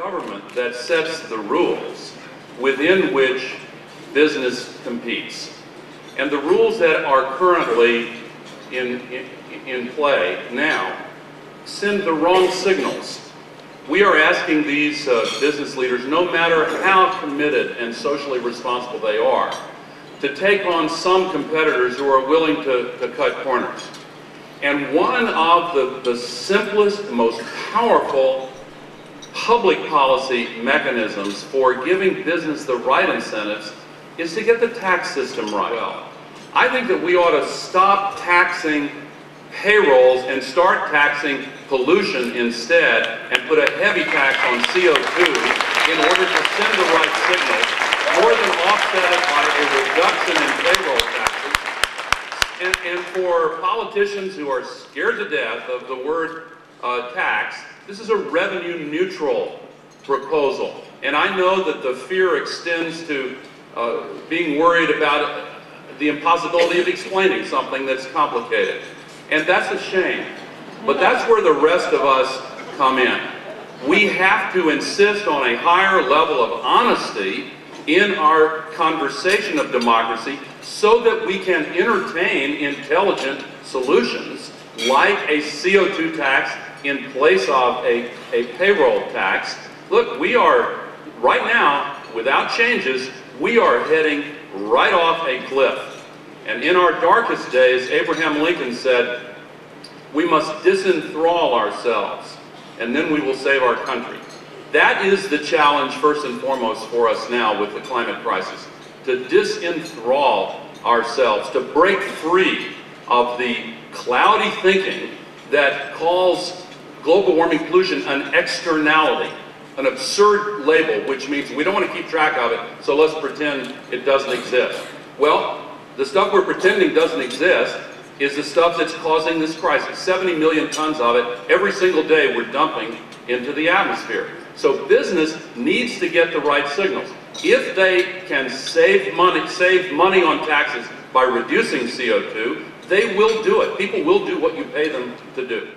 government that sets the rules within which business competes. And the rules that are currently in play now send the wrong signals. We are asking these business leaders, no matter how committed and socially responsible they are, to take on some competitors who are willing to cut corners. And one of the simplest, most powerful public policy mechanisms for giving business the right incentives is to get the tax system right. Well, I think that we ought to stop taxing payrolls and start taxing pollution instead, and put a heavy tax on CO2 in order to send the right signal, more than offset it by a reduction in payroll taxes. And for politicians who are scared to death of the word tax, this is a revenue neutral proposal. And I know that the fear extends to being worried about the impossibility of explaining something that's complicated. And that's a shame. But that's where the rest of us come in. We have to insist on a higher level of honesty in our conversation of democracy so that we can entertain intelligent solutions like a CO2 tax in place of a payroll tax. Look, we are, right now, without changes, we are heading right off a cliff. And in our darkest days, Abraham Lincoln said, we must disenthrall ourselves, and then we will save our country. That is the challenge, first and foremost, for us now with the climate crisis, to disenthrall ourselves, to break free of the cloudy thinking that calls global warming pollution an externality, an absurd label, which means we don't want to keep track of it, so let's pretend it doesn't exist. Well, the stuff we're pretending doesn't exist is the stuff that's causing this crisis. 70 million tons of it every single day we're dumping into the atmosphere. So business needs to get the right signals. If they can save money on taxes by reducing CO2, they will do it. People will do what you pay them to do.